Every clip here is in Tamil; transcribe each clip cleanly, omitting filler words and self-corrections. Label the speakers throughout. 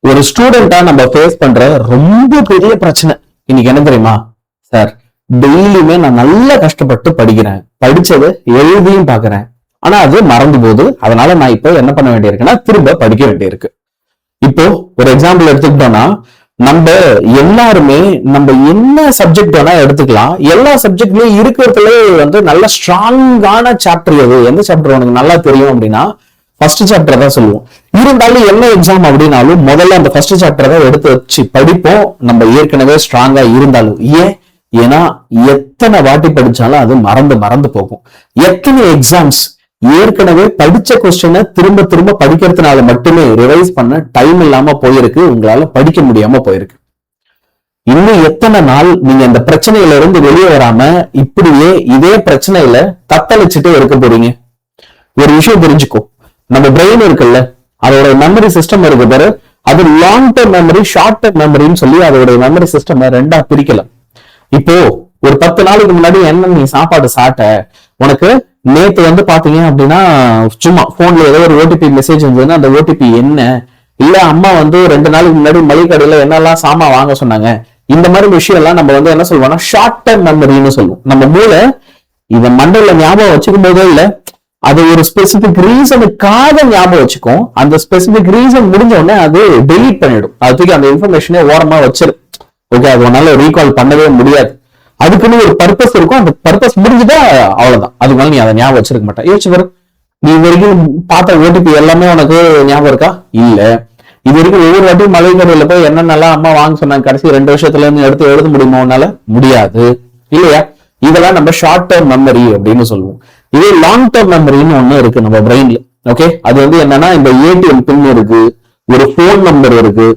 Speaker 1: ஒரு ஸ்டூடெண்டா நம்ம ஃபேஸ் பண்ற ரொம்ப பெரிய பிரச்சனை இன்னைக்கு என்ன தெரியுமா சார்? டெய்லியுமே நான் நல்லா கஷ்டப்பட்டு படிக்கிறேன், படிச்சதை எழுதியும் பாக்குறேன், ஆனா அது மறந்து போகுது. அதனால நான் இப்போ என்ன பண்ண வேண்டியிருக்குன்னா திரும்ப படிக்க வேண்டியிருக்கு. இப்போ ஒரு எக்ஸாம்பிள் எடுத்துக்கிட்டோம்னா, நம்ம எல்லாருமே நம்ம என்ன சப்ஜெக்ட் வேணா எடுத்துக்கலாம். எல்லா சப்ஜெக்ட்லயும் இருக்கிறதுல நல்ல ஸ்ட்ராங்கான சாப்டர் எது, எந்த சாப்டர் உனக்கு நல்லா தெரியும் அப்படின்னா ஃபர்ஸ்ட் சாப்டர் தான் சொல்லுவோம். இருந்தாலும் என்ன எக்ஸாம் அப்படின்னாலும் முதல்ல அந்த ஃபர்ஸ்ட் சாப்டர் தான் எடுத்து வச்சு படிப்போம், நம்ம ஏற்கனவே ஸ்ட்ராங்கா இருந்தாலும். ஏன்னா எத்தனை வாட்டி படிச்சாலும் அது மறந்து மறந்து போகும். எத்தனை எக்ஸாம்ஸ் ஏற்கனவே படிச்ச கொஸ்டினை திரும்ப திரும்ப படிக்கிறதுனால மட்டுமே ரிவைஸ் பண்ண டைம் இல்லாம போயிருக்கு, உங்களால படிக்க முடியாம போயிருக்கு. இன்னும் எத்தனை நாள் நீங்க இந்த பிரச்சனையில இருந்து வெளியே வராம இப்படியே இதே பிரச்சனையில தத்தளிச்சுட்டே இருக்க போறீங்க? ஒரு விஷயம் தெரிஞ்சுக்கோ, நம்ம பிரெயின் இருக்குல்ல, அதோட மெமரி சிஸ்டம் இருக்கு பாரு, அது long term memory, short term மெமரின்னு சொல்லி அதோட மெமரி சிஸ்டம் ரெண்டா பிரிக்கலாம். இப்போ ஒரு 10 நாளைக்கு முன்னாடி என்ன நீ சாப்பாடு சாப்பிட்ட, உனக்கு நேத்து பாத்தீங்க அப்படின்னா சும்மா போன்ல ஏதோ ஒரு ஓடிபி மெசேஜ் இருந்ததுன்னா அந்த ஓடிபி என்ன, இல்ல அம்மா 2 நாளைக்கு முன்னாடி மளிகை கடையில என்னெல்லாம் சாமான் வாங்க சொன்னாங்க, இந்த மாதிரி விஷயம் எல்லாம் நம்ம என்ன சொல்லுவோம்னா ஷார்ட் டர்ம் மெமரின்னு சொல்லுவோம். நம்ம மூளை இத மண்டல ஞாபகம் வச்சுக்கும் போதே இல்ல, அது ஒரு ஸ்பெசிபிக் ரீசனுக்காக ஞாபகம் வச்சுக்கும். அந்த ஸ்பெசிபிக் ரீசன் முடிஞ்ச உடனே அது டெலீட் பண்ணிடும், அதுக்கு அந்த இன்ஃபர்மேஷனே ஓரமா வச்சிரு. ஓகே, அது உன்னால ரீகால் பண்ணவே முடியாது. அதுக்குன்னு ஒரு பர்பஸ் இருக்கும், அந்த பர்பஸ் முடிஞ்சுட்டா அவ்வளவுதான், அதுக்கு மேல நீ அதை ஞாபகம் வச்சிருக்க மாட்டேன். யோசிச்சு வரும், நீ இது வரைக்கும் பார்த்த ஓடிபி எல்லாமே உனக்கு ஞாபகம் இருக்கா? இல்ல. இது வரைக்கும் ஒவ்வொரு வாட்டியும் மளிகை கடையில போய் என்னென்னலாம் அம்மா வாங்க சொன்னாங்க கடைசி 2 வருஷத்துல இருந்து எடுத்து எழுத முடியுமா உன்னால? முடியாது இல்லையா? இதெல்லாம் நம்ம ஷார்ட் டர்ம் மெமரி அப்படின்னு சொல்லுவோம். இதே லாங் டர்ம் மெமரின்னு ஒண்ணு இருக்கு நம்ம பிரெயின்ல. ஓகே, அது என்னன்னா இந்த ஏடிஎம் பின் இருக்கு, ஒரு போன் நம்பர் இருக்கு,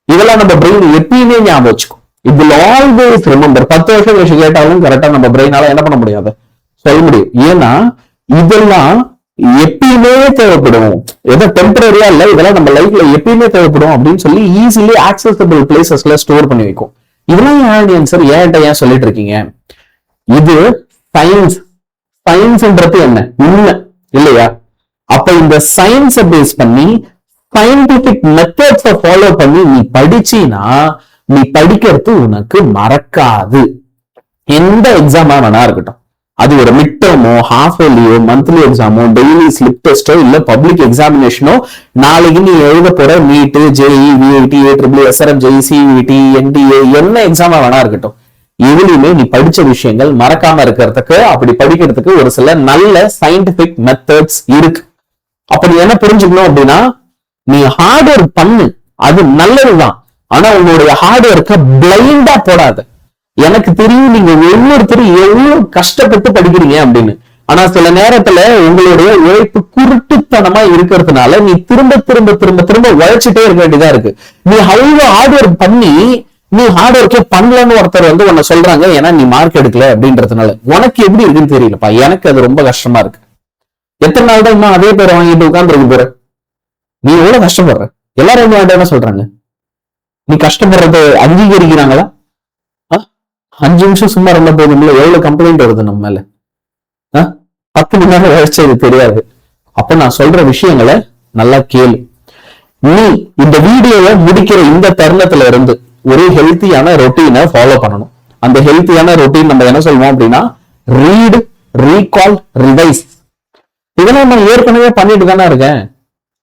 Speaker 1: இதெல்லாம் நம்ம பிரெயின் எப்பயுமே ஞாபகம் வச்சுக்கும். It will always remember. 10 வருஷம் கழிச்சு கேட்டாலும் கரெக்டா நம்ம பிரெயினால என்ன பண்ண முடியாது, சொல்ல முடியும். ஏன்னா இதெல்லாம் எப்பயுமே தேவைப்படும், ஏதோ டெம்பரரியா இல்ல, இதெல்லாம் நம்ம லைஃப்ல எப்பயுமே தேவைப்படும் அப்படின்னு சொல்லி ஈஸிலி ஆக்சசபிள் பிளேசஸ்ல ஸ்டோர் பண்ணி வைக்கும். இதெல்லாம் ஆன்சர் ஏன் சொல்லிட்டு இருக்கீங்க? இது சயின்ஸ். சயின்ஸ்ன்றது என்ன? உண்மை இல்லையா? அப்ப இந்த சயின்ஸை பேஸ் பண்ணி சயின்டிபிக் மெத்தட்ஸை ஃபாலோ பண்ணி நீ படிச்சீனா நீ படிக்கிறது உனக்கு மறக்காது. எந்த எக்ஸாமா வேணா இருக்கட்டும், அது ஒரு மிட் டர்மோ, ஹாஃப் இயர்லியோ, மந்த்லி எக்ஸாமோ, டெய்லி ஸ்லிப் டெஸ்டோ, இல்ல பப்ளிக் எக்ஸாமினேஷனோ, நாளைக்கு நீ எழுத போற நீட், ஜேஇ, விஐடி, ஏட்ரிபிள், எஸ்ஆர்எம், ஜெய், சிவிடி, என்டிஏ, என்ன எக்ஸாமா வேணா இருக்கட்டும், எதுலையுமே நீ படிச்ச விஷயங்கள் மறக்காம இருக்கிறதுக்கு, அப்படி படிக்கிறதுக்கு ஒரு சில நல்ல சயின்டிபிக் மெத்தட்ஸ் இருக்கு. அப்ப நீ என்ன புரிஞ்சுக்கணும் அப்படின்னா, நீ ஹார்ட் ஒர்க் பண்ணு, அது நல்லதுதான். ஆனா உங்களுடைய ஹார்ட் ஒர்க்கை பிளைண்டா போடாத. எனக்கு தெரியும் நீங்க ஒவ்வொருத்தரும் எவ்வளவு கஷ்டப்பட்டு படிக்கிறீங்க அப்படின்னு, ஆனா சில நேரத்துல உங்களுடைய உழைப்பு குருட்டுத்தனமா இருக்கிறதுனால நீ திரும்ப திரும்ப திரும்ப திரும்ப உழைச்சிட்டே இருக்க வேண்டியதா இருக்கு. நீ அவ்வளவு ஹார்ட் ஒர்க் பண்ணி நீ ஹார்ட் ஒர்க்கே பண்ணலன்னு ஒருத்தர் உன்னை சொல்றாங்க, ஏன்னா நீ மார்க் எடுக்கல அப்படின்றதுனால. உனக்கு எப்படி இருக்குன்னு தெரியலப்பா, எனக்கு அது ரொம்ப கஷ்டமா இருக்கு. எத்தனை நாள் தான் இன்னும் அதே பேரை வாங்கிட்டு உட்கார்ந்து போற? நீ எவ்வளவு கஷ்டப்படுற? எல்லாரும் என்ன சொல்றாங்க? நீ கஷ்டப்படுறது அங்கீகரிக்கிறாங்களா? 5 நிமிஷம் சும்மா ரொம்ப போதும்ல, எவ்வளவு கம்ப்ளைண்ட் வருது நம்ம மேல? 10 மணி நேரம் உழைச்சது தெரியாது. அப்ப நான் சொல்ற விஷயங்களை நல்லா கேளு. நீ இந்த வீடியோவை முடிக்கிற இந்த தருணத்துல இருந்து ஒரு ஹெல்த்தியான ரொட்டீனை ஃபாலோ பண்ணணும். அந்த ஹெல்த்தியான ரொட்டீன் நம்ம என்ன சொல்லுவோம் அப்படின்னா ரீட், ரீகால், ரிவைஸ். இதெல்லாம் நான் ஏற்கனவே பண்ணிட்டு தானே இருக்கேன்.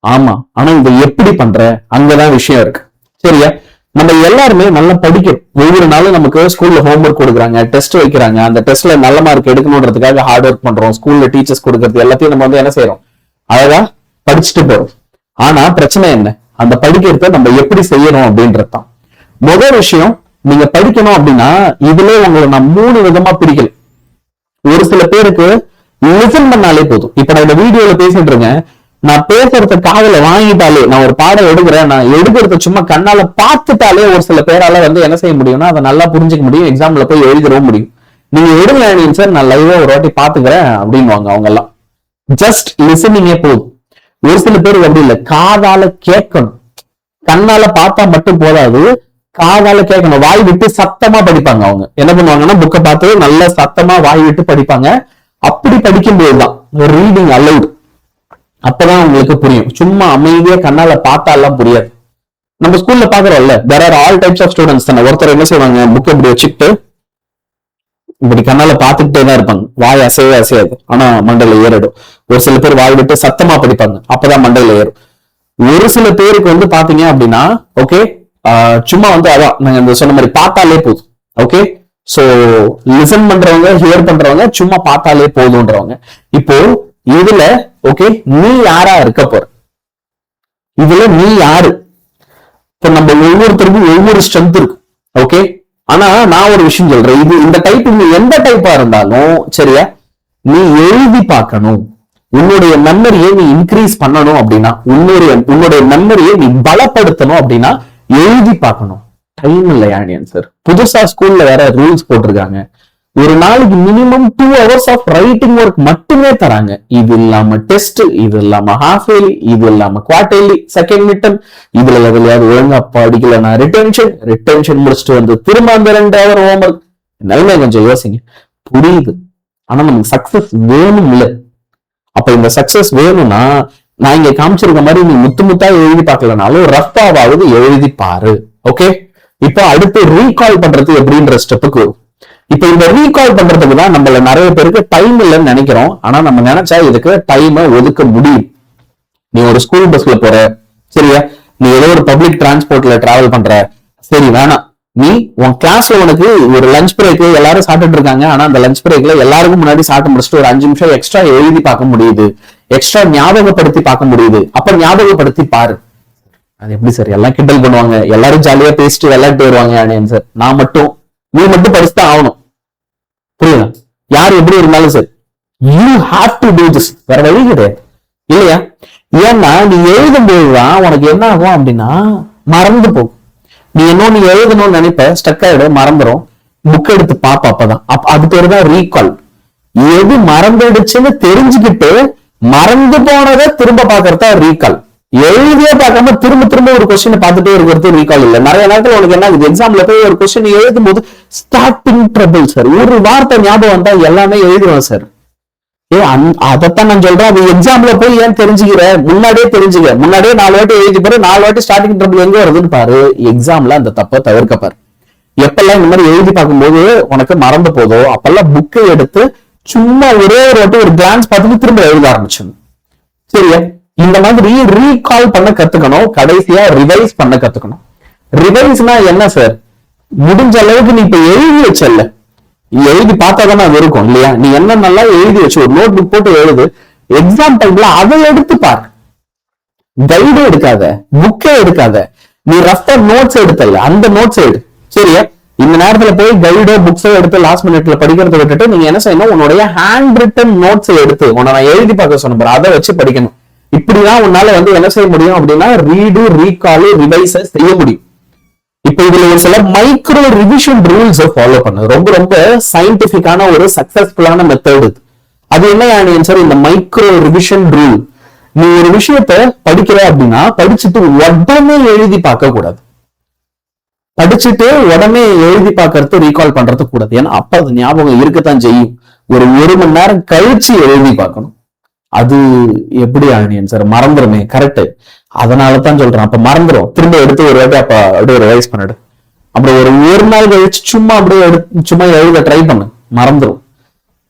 Speaker 1: ஆமா, ஆனா இதை எப்படி பண்ற, அங்கதான் விஷயம் இருக்கு. சரியா? நம்ம எல்லாருமே நல்லா படிக்கணும். ஒவ்வொரு நாளும் நமக்கு ஸ்கூல்ல ஹோம்ஒர்க் கொடுக்குறாங்க, டெஸ்ட் வைக்கிறாங்க, அந்த டெஸ்ட்ல நல்ல மார்க் எடுக்கணுன்றதுக்காக ஹார்ட் ஒர்க் பண்றோம். ஸ்கூல்ல டீச்சர்ஸ் கொடுக்கறது எல்லாத்தையும் நம்ம என்ன செய்யறோம், அழகா படிச்சுட்டு போறோம். ஆனா பிரச்சனை என்ன, அந்த படிக்கிறத நம்ம எப்படி செய்யணும் அப்படின்றதுதான். முதல் விஷயம், நீங்க படிக்கணும் அப்படின்னா இதுல உங்களை நான் 3 விதமா பிரிக்கல. ஒரு சில பேருக்கு லிசன் பண்ணாலே போதும். இப்ப நான் இந்த வீடியோல பேசிட்டு இருக்கேன், நான் பேசுறத காதுல வாங்கிட்டாலே, நான் ஒரு பாடம் எடுக்கிறேன், நான் எடுக்கிறத சும்மா கண்ணால பார்த்துட்டாலே ஒரு சில பேரால என்ன செய்ய முடியும்னா அதை நல்லா புரிஞ்சுக்க முடியும், எக்ஸாம்ல போய் எழுதிடவும் முடியும். நீங்க எடுங்க சார், நான் லைவா ஒரு வாட்டி பாத்துக்கிறேன் அப்படின்வாங்க அவங்க எல்லாம். ஜஸ்ட் லிசனிங்கே போதும். ஒரு சில பேருக்கு அப்படி இல்லை, காதால கேட்கணும். கண்ணால பார்த்தா மட்டும் போதாது, காதால கேட்கணும். வாய் விட்டு சத்தமா படிப்பாங்க. அவங்க என்ன பண்ணுவாங்கன்னா புக்கை பார்த்து நல்லா சத்தமா வாய் விட்டு படிப்பாங்க. அப்படி படிக்கும்போதுதான் ரீடிங் அலவுட். அப்பதான் உங்களுக்கு புரியும். சும்மா அமைதியா கண்ணால பார்த்தாலாம் புரியாது. நம்ம ஸ்கூல்ல பாக்குறோம்ல, there are all types of students தானே. ஒருத்தர் என்ன செய்வாங்க, புக் இப்படி வச்சுக்கிட்டு இப்படி கண்ணால பாத்துக்கிட்டே தான் இருப்பாங்க, வாய் அசையவே அசையாது, ஆனா மண்டையில ஏறிடும். ஒரு சில பேர் வாய் விட்டு சத்தமா படிப்பாங்க, அப்பதான் மண்டையில ஏறும். ஒரு சில பேருக்கு வந்து பாத்தீங்க அப்படின்னா ஓகே, சும்மா வந்து அதான் நாங்க இந்த சொன்ன மாதிரி பார்த்தாலே போதும். ஓகே, சோ லிசன் பண்றவங்க, ஹியர் பண்றவங்க சும்மா பார்த்தாலே போதும்ன்றவங்க. இப்போ இதுல ஓகே, நீ யாரா இருக்க போற, இதுல நீ யாரு? இப்ப நம்ம ஒவ்வொருத்தருக்கும் ஒவ்வொரு ஸ்ட்ரென்த் இருக்கும். ஓகே, ஆனா நான் ஒரு விஷயம் சொல்றேன், இது இந்த டைப் நீ எந்த டைப்பா இருந்தாலும் சரியா, நீ எழுதி பார்க்கணும். உன்னுடைய மெமரியை நீ இன்க்ரீஸ் பண்ணணும் அப்படின்னா, உன்னுடைய மெமரியை நீ பலப்படுத்தணும் அப்படின்னா எழுதி பார்க்கணும். டைம் இல்லையா சார்? புதுசா ஸ்கூல்ல வேற ரூல்ஸ் போட்டிருக்காங்க, ஒரு நாளைக்கு minimum 2 hours of writing work மட்டுமே தராங்க. இது இல்லாம டெஸ்ட், இது இல்லாம ஹாஃப் இயர்லி, இது இல்லாம குவார்டர்லி, செகண்ட் மிட்டம், இதுல எதுலையாவது ஒழுங்கா படிக்கலன்னா ரிட்டென்ஷன் முடிச்சுட்டு வந்து திரும்ப அந்த 2 hour ஹோம்ஒர்க். நிலைமை கொஞ்சம் யோசிங்க. புரியுது, ஆனா நமக்கு சக்சஸ் வேணும் இல்ல? அப்ப இந்த சக்சஸ் வேணும்னா நான் இங்க காமிச்சிருக்க மாதிரி நீ முத்தா எழுதி பார்க்கலனாலும் ரஃபாவது எழுதி பாரு. ஓகே, இப்போ அடுத்து ரீகால் பண்றது எப்படின்ற ஸ்டெப்புக்கு. இப்ப இந்த ரீகால் பண்றதுக்கு தான் நம்மள நிறைய பேருக்கு டைம் இல்லைன்னு நினைக்கிறோம். ஆனா நம்ம நினைச்சா இதுக்கு டைமை ஒதுக்க முடியும். நீ ஒரு ஸ்கூல் பஸ்ல போற சரியா, நீ ஏதோ ஒரு பப்ளிக் டிரான்ஸ்போர்ட்ல டிராவல் பண்ற, சரி வேணாம், நீ உன் கிளாஸ்ல உனக்கு ஒரு லஞ்ச் பிரேக் எல்லாரும் சாப்பிட்டு இருக்காங்க, ஆனா அந்த லஞ்ச் பிரேக்ல எல்லாருக்கும் முன்னாடி சாப்பிட்டு முடிச்சுட்டு ஒரு 5 நிமிஷம் எக்ஸ்ட்ரா எழுதி பார்க்க முடியுது, எக்ஸ்ட்ரா ஞாபகப்படுத்தி பார்க்க முடியுது. அப்ப ஞாபகப்படுத்தி பாரு. அது எப்படி சார்? எல்லாம் கிண்டல் பண்ணுவாங்க, எல்லாரும் ஜாலியா பேசிட்டு விளையாட்டு வருவாங்க சார். நான் மட்டும், நீ மட்டும் படிச்சுதான் ஆகணும். புரியுதா? யார் எப்படி இருந்தாலும் சரி, you have to do this. வேற வழி கிடையாது இல்லையா? ஏன்னா நீ எழுதும் போதுதான் உனக்கு என்ன ஆகும் அப்படின்னா மறந்து போகும். நீ இன்னொன்னு எழுதணும்னு நினைப்ப, ஸ்டக் ஆயிடும், மறந்துடும். புக் எடுத்து பாப்ப, அப்பதான் அது பேரு தான் ரீகால். எது மறந்துடுச்சுன்னு தெரிஞ்சுக்கிட்டு மறந்து போனதை திரும்ப பாக்குறதா ரீகால். எழுதியே பார்க்காம திரும்ப திரும்ப ஒரு கொஸ்டின் பார்த்துட்டே இருக்கிறது ரீகால் இல்ல. நிறைய நேரத்துல உனக்கு என்ன ஆகுது, எக்ஸாம்ல போய் ஒரு கொஸ்டின் எழுதும் போது ஸ்டார்டிங் ட்ரபிள் சார். ஒரு வார்த்தை ஞாபகம் வந்தா எல்லாமே எழுதுவேன் சார். அதைத்தான் நான் சொல்றேன். அது எக்ஸாம்ல போய் ஏன் தெரிஞ்சுக்கிற, முன்னாடியே தெரிஞ்சுக்க. முன்னாடியே 4 வாட்டி எழுதி பாரு, 4 வாட்டி ஸ்டார்டிங் ட்ரபிள் எங்க வருதுன்னு பாரு. எக்ஸாம்ல அந்த தப்பை தவிர்க்க பாரு. எப்பெல்லாம் இந்த மாதிரி எழுதி பார்க்கும்போது உனக்கு மறந்து போதோ அப்பெல்லாம் புக்கை எடுத்து சும்மா ஒரே ஒரு வாட்டி ஒரு கிளான்ஸ் பார்த்துட்டு திரும்ப எழுத ஆரம்பிச்சிடணும். சரியா? இந்த மாதிரி ரீகால் பண்ண கத்துக்கணும். கடைசியா ரிவைஸ் பண்ண கத்துக்கணும். ரிவைஸ்னா என்ன சார்? முடிஞ்ச அளவுக்கு நீ இப்ப எழுதி வச்சல்ல, எழுதி பார்த்தாதானே அது இருக்கும் இல்லையா? நீ என்ன நல்லா எழுதி வச்சு ஒரு நோட் புக் போட்டு எழுது. எக்ஸாம் டைம்ல அதை எடுத்து பாரு. கைடே எடுக்காத, புக்கே எடுக்காத, நீ ரஃபா நோட்ஸ் எடுத்தல அந்த நோட்ஸ் எடு. சரியா? இந்த நேரத்துல போய் கைடோ புக்ஸோ எடுத்து லாஸ்ட் மினிட்ல படிக்கிறத விட்டுட்டு நீங்க என்ன செய்யணும், உன்னுடைய ஹேண்ட் ரிட்டன் நோட்ஸ் எடுத்து உன்னை நான் எழுதி பார்க்க சொன்ன அதை வச்சு படிக்கணும். இப்படிதான் உன்னால வந்து என்ன செய்ய முடியும் அப்படின்னா ரீடு, ரீகால், ரிவைஸ் செய்ய முடியும். இப்ப இதுல ஒரு சில மைக்ரோ ரிவிஷன் ரூல்ஸ் ஃபாலோ பண்ணு. ரொம்ப ரொம்ப சயின்டிபிக்கான ஒரு சக்சஸ்ஃபுல்லான மெத்தட். அது என்ன சார்? இந்த மைக்ரோ ரிவிஷன் ரூல். நீ ஒரு விஷயத்த படிக்கிற அப்படின்னா படிச்சுட்டு உடனே எழுதி பார்க்க கூடாது. படிச்சுட்டு உடனே எழுதி பார்க்கறது, ரீகால் பண்றது கூடாது. ஏன்னா அப்ப அது ஞாபகம் இருக்கத்தான் செய்யும். ஒரு 1 மணி நேரம் கழிச்சு எழுதி பார்க்கணும். அது எப்படி சார்? மறந்துருமே. கரெக்ட். அதனாலதான் சொல்றேன், அப்ப மறந்துடும். திரும்ப எடுத்து ஒரு வாட்டி அப்ப அப்படியே ரிவைஸ் பண்ணிடு. அப்புறம் ஒரு நாள் கழிச்சு சும்மா அப்படியே சும்மா எழுத ட்ரை பண்ணு, மறந்துடும்.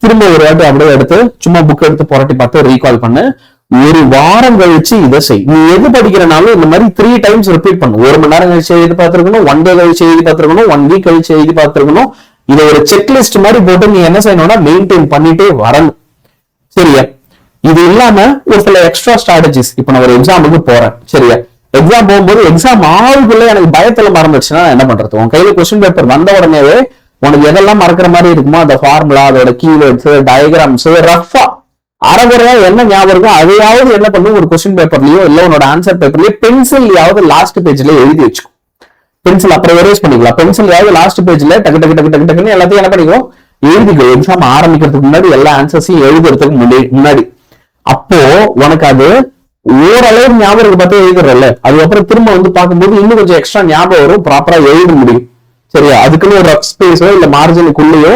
Speaker 1: திரும்ப ஒரு வாட்டி அப்படியே எடுத்து சும்மா புக் எடுத்து புரட்டி பார்த்து ரீகால் பண்ணு. 1 வாரம் கழிச்சு இதை செய். நீ எது படிக்கிறனாலும் இந்த மாதிரி 3 times ரிப்பீட் பண்ணு. 1 மணி நேரம் கழிச்சு எழுதி பார்த்திருக்கணும், 1 day கழிச்சு எழுதி பார்த்திருக்கணும், 1 week கழிச்சு எழுதி பார்த்திருக்கணும். இதை ஒரு செக்லிஸ்ட் மாதிரி போட்டு நீ என்ன செய்யணும்னா மெயின்டைன் பண்ணிட்டே வரணும். சரியா? இது இல்லாம ஒரு சில எக்ஸ்ட்ரா ஸ்ட்ராட்டஜிஸ். இப்ப நான் ஒரு எக்ஸாமுக்கு போறேன். சரியா? எக்ஸாம் போகும்போது எக்ஸாம் ஆளுக்குள்ள எனக்கு பயத்துல மறந்துச்சுன்னா என்ன பண்றது? உன் கையில கொஸ்டின் பேப்பர் வந்த உடனேவே உனக்கு எதெல்லாம் மறக்கிற மாதிரி இருக்குமோ அந்த ஃபார்முலா, அதோட கீவேர்ட்ஸ், டயக்ராம்ஸ், ரஃபா அரைகுறையா என்ன ஞாபகம் இருக்கும் அதையாவது என்ன பண்ணும், ஒரு கொஸ்டின் பேப்பர்லயோ இல்ல உன்னோட ஆன்சர் பேப்பர்லயோ பென்சில்யாவது லாஸ்ட் பேஜ்ல எழுதி வச்சுக்கோ. பென்சில் அப்புறம் எரேஸ் பண்ணிக்கலாம். பென்சில்யாவது லாஸ்ட் பேஜ்ல டக்கு டக்கு டக்கு டக்கு டக்குன்னு எல்லாத்தையும் என்ன பண்ணிக்கோ, எழுதிக்கோ. எக்ஸாம் ஆரம்பிக்கிறதுக்கு முன்னாடி எல்லா ஆன்சர்ஸையும் எழுதுறதுக்கு முன்னாடி. அப்போ உனக்கு அது ஓரளவு ஞாபகம் பார்த்து எழுதுறல, அதுக்கப்புறம் திரும்ப வந்து பார்க்கும்போது இன்னும் கொஞ்சம் எக்ஸ்ட்ரா ஞாபகம் வரும், ப்ராப்பரா எழுத முடியும். சரியா? அதுக்குன்னு ஒரு ரஃப் ஸ்பேஸோ இல்ல மார்ஜினுக்குள்ளேயோ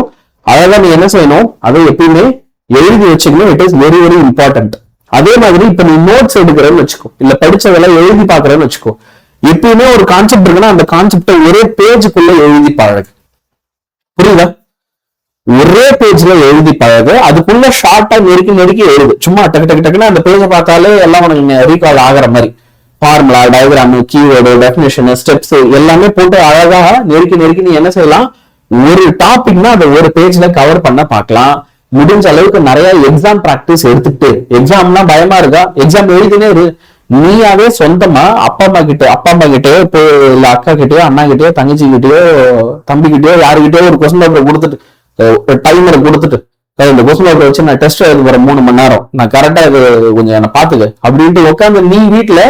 Speaker 1: அதான் நீ என்ன செய்யணும், அதை எப்பயுமே எழுதி வச்சுக்கணும். It is very very important. அதே மாதிரி இப்ப நீ நோட்ஸ் எடுக்கிறேன்னு வச்சுக்கோ, இல்ல படிச்சதெல்லாம் எழுதி பாக்குறேன்னு வச்சுக்கோ. எப்பயுமே ஒரு கான்செப்ட் இருக்குன்னா அந்த கான்செப்டை ஒரே பேஜுக்குள்ள எழுதி பழகு. புரியுதா? ஒரே பேஜ்ல எழுதி பழகு, அதுக்குள்ள ஷார்ட்டா நெருக்கி எழுது. சும்மா டக்கு டக்கு டக்குன்னு அந்த பேஜை பார்த்தாலே எல்லாம் உனக்கு ரீகால் ஆகிற மாதிரி formula, diagram, keyword, definition, steps எல்லாமே போட்டு அழகா நெருக்கி நீ என்ன செய்யலாம், ஒரு டாபிக்னா அதை ஒரு பேஜ்ல கவர் பண்ண பார்க்கலாம். முடிஞ்ச அளவுக்கு நிறைய எக்ஸாம் பிராக்டிஸ் எடுத்துட்டு, எக்ஸாம்னா பயமா இருக்கா, எக்ஸாம் எழுதினே இரு. நீயாவே சொந்தமா அப்பா அம்மா கிட்டயோ இப்போ இல்ல அக்கா கிட்டயோ அண்ணா கிட்டயோ தங்கச்சி கிட்டயோ தம்பி கிட்டயோ யாருக்கிட்டயோ ஒரு கொஸ்டின் பேப்பர் கொடுத்துட்டு, டைமரை கொடுத்துட்டு, இந்த கொஸ்டின் பேப்பர் வச்சு நான் டெஸ்ட் எழுத போறேன் 3 மணி நேரம், நான் கரெக்டா இது கொஞ்சம் என்ன பாத்துக்க அப்படின்ட்டு உட்காந்து நீ வீட்டுல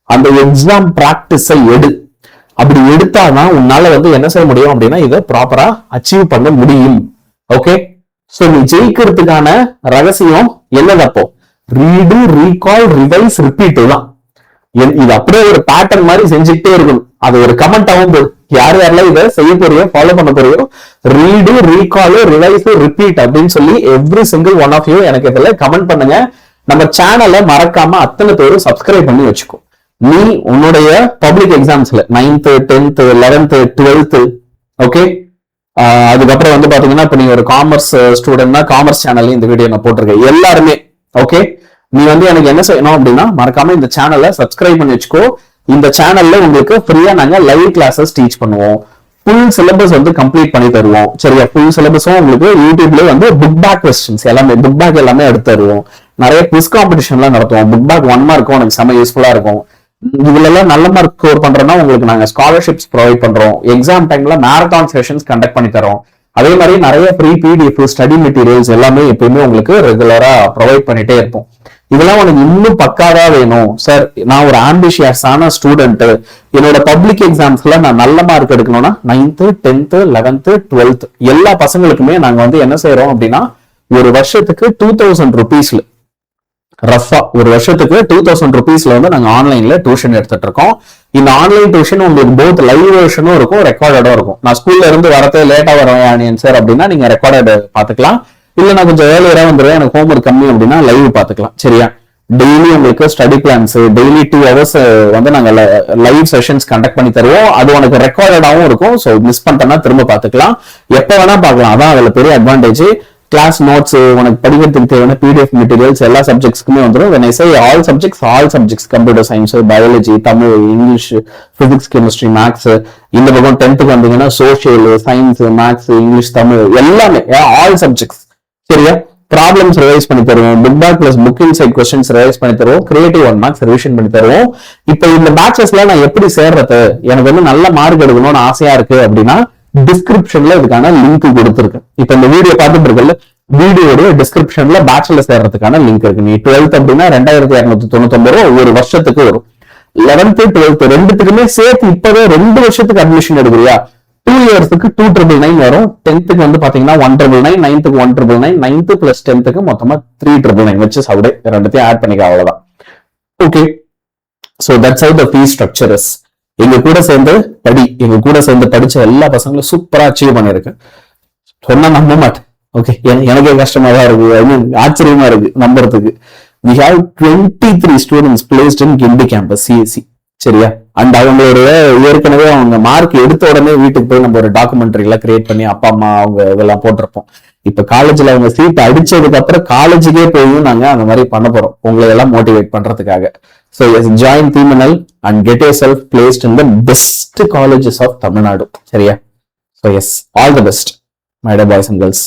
Speaker 1: அந்த எக்ஸாம் பிராக்டிஸை எடு. அப்படி எடுத்தாதான் உன்னால என்ன செய்ய முடியும் அப்படின்னா இதை ப்ராப்பரா அச்சீவ் பண்ண முடியும். ஓகே, சோ நீ ஜெயிக்கிறதுக்கான ரகசியம் என்னதப்போ? ரீடு, ரீகால், ரிவைஸ், ரிப்பீட் தான். இது அப்படியே ஒரு பேட்டர்ன் மாதிரி செஞ்சுக்கிட்டே இருக்கணும். அது ஒரு கமெண்டாவும் போடும். யார் யாரெல்லாம் இதை செய்ய போறியோ, ஃபாலோ பண்ண போறியோ, ரீடு, ரீகால், ரிவைஸ், ரிப்பீட் அப்படின்னு சொல்லி every single one of you எனக்கு இதுல கமெண்ட் பண்ணுங்க. நம்ம சேனலை மறக்காம அத்தனை பேரும் சப்ஸ்கிரைப் பண்ணி வச்சுக்கோ. நீ உன்னுடைய public எக்ஸாம்ஸ்ல 9th, 10th, 11th, 12th, okay, அதுக்கப்புறம் பாத்தீங்கன்னா இப்ப நீ ஒரு காமர்ஸ் ஸ்டூடெண்ட்னா காமர்ஸ் சேனல்ல இந்த வீடியோ நான் போட்டிருக்கேன். எல்லாருமே ஓகே, நீ எனக்கு என்ன செய்யணும் அப்படின்னா மறக்காம இந்த சேனலை சப்ஸ்கிரைப் பண்ணி வச்சுக்கோ. இந்த சேனல்ல உங்களுக்கு ஃப்ரீயா நாங்க லைவ் கிளாஸஸ் டீச் பண்ணுவோம். ஃபுல் சிலபஸ் கம்ப்ளீட் பண்ணி தருவோம். சரியா? ஃபுல் சிலபஸும் உங்களுக்கு யூடியூப்ல புக் பேக் கொஸ்டின்ஸ் எல்லாமே, புக் பேக் எல்லாமே எடுத்து தருவோம். நிறைய குவிஸ் காம்படிஷன்லாம் நடத்துவோம். புக் பேக் 1 மார்க்கும் உனக்கு செம யூஸ்ஃபுல்லா இருக்கும். இதுல எல்லாம் நல்ல மார்க் ஸ்கோர் பண்றோம்னா உங்களுக்கு நாங்க ஸ்காலர்ஷிப்ஸ் ப்ரொவைட் பண்றோம். எக்ஸாம் டைம்ல மேரத்தான் செஷன்ஸ் கண்டக்ட் பண்ணி தரோம். அதே மாதிரி நிறைய ஃப்ரீ பிடிஎஃப், ஸ்டடி மெட்டீரியல்ஸ் எல்லாமே எப்பயுமே உங்களுக்கு ரெகுலரா ப்ரொவைட் பண்ணிட்டே இருப்போம். இதெல்லாம் உனக்கு இன்னும் பக்காவா வேணும் சார், நான் ஒரு ஆம்பிஷியஸான ஸ்டூடெண்ட், என்னோட பப்ளிக் எக்ஸாம்ஸ்ல நான் நல்ல மார்க் எடுக்கணும்னா 9th, 10th, 11th, 12th எல்லா பசங்களுக்குமே நாங்க என்ன செய்யறோம் அப்படின்னா ஒரு வருஷத்துக்கு 2000 rupeesல ரஃபா ஒரு வருஷத்துக்கு 2000 rupeesல நாங்க ஆன்லைன்ல டியூஷன் எடுத்துட்டு இருக்கோம். இந்த ஆன்லைன் டியூஷன் உங்களுக்கு போத் லைவ் வெர்ஷனும் இருக்கும், ரெக்கார்டடும் இருக்கும். நான் ஸ்கூல்ல இருந்து வரதே லேட்டா வரேன் சார் அப்படின்னா நீங்க ரெக்கார்டட் பாத்துக்கலாம். இல்ல நான் கொஞ்சம் ஏர்லியரா வந்துடுவேன், எனக்கு ஹோம்ஒர்க் கம்மி அப்படின்னா லைவ் பாத்துக்கலாம். சரியா? டெய்லி உங்களுக்கு ஸ்டடி பிளான்ஸ், டெய்லி 2 hours நாங்க லைவ் செஷன்ஸ் கண்டக்ட் பண்ணி தருவோம். அது உனக்கு ரெக்கார்டடாவும் இருக்கும். ஸோ மிஸ் பண்ணிட்டேன்னா திரும்ப பாத்துக்கலாம், எப்ப வேணா பாக்கலாம். அதான் அதுல பெரிய அட்வான்டேஜ். கிளாஸ் நோட்ஸ், உனக்கு படிக்கிறதுக்கு தேவையான பிடிஎஃப் மெட்டீரியல்ஸ் எல்லா சப்ஜெக்ட்ஸ்க்குமே வந்துடும். when I say all subjects, computer science, biology, Tamil, English, physics, chemistry, maths. இந்த பக்கம் 10th வந்தீங்கன்னா social, science, maths, English, Tamil எல்லாமே ஆல் சப்ஜெக்ட்ஸ். சரியா? ப்ராப்ளம்ஸ் ரிவைஸ் பண்ணி தருவோம். Book back plus book inside questions revise பண்ணி தருவோம். கிரியேட்டிவ் 1 marks ரிவிஷன் பண்ணி தருவோம். இப்போ இந்த பேட்சஸ்ல நான் எப்படி சேர்றது, எனக்கு நல்ல மார்க் எடுக்கணும்னு ஆசையா இருக்கு அப்படின்னா டிஸ்கிரிப்ஷன்ல இதுக்கான லிங்க் கொடுத்துருக்கேன். இப்ப இந்த வீடியோ பார்த்துட்டு இருக்கல, வீடியோட டிஸ்கிரிப்ஷன்ல பேச்சுலர் சேர்றதுக்கான லிங்க் இருக்கு. நீ 12th அப்படின்னா 2299 ரூபா ஒரு வருஷத்துக்கு வரும். 11th, 12th ரெண்டுத்துக்குமே சேர்த்து இப்பவே 2 வருஷத்துக்கு அட்மிஷன் எடுக்கிறியா 2 yearsக்கு 299 வரும். 10th பாத்தீங்கன்னா 199, 9th 199, 9th plus 10th மொத்தமா 399 வச்சு சவுடே ரெண்டுத்தையும் ஆட் பண்ணிக்க, அவ்வளவுதான். Okay, so that's how the fees structure is. எங்க கூட சேர்ந்து படிச்ச எல்லா பசங்களும் சூப்பரா அச்சீவ் பண்ணிருக்கேன். சொன்னா நம்ப மாட்டேன். ஓகே, எனக்கே கஷ்டமா தான் இருக்கு, ஆச்சரியமா இருக்கு நம்புறதுக்கு. we have 23 students placed in Guindy campus CSC. சரியா? அண்ட் அவங்களோட ஏற்கனவே அவங்க மார்க் எடுத்த உடனே வீட்டுக்கு போய் நம்ம ஒரு டாக்குமெண்ட்ரி எல்லாம் கிரியேட் பண்ணி அப்பா அம்மா அவங்க இதெல்லாம் போட்டிருப்போம். இப்ப காலேஜ்ல அவங்க சீட் அடிச்சதுக்கு அப்புறம் காலேஜுக்கே போய் நாங்க அந்த மாதிரி பண்ண போறோம், உங்களை எல்லாம் மோட்டிவேட் பண்றதுக்காக. So yes, join Themanal and get yourself placed in the best colleges of Tamil Nadu. சரியா? So yes, all the best, my dear boys and girls.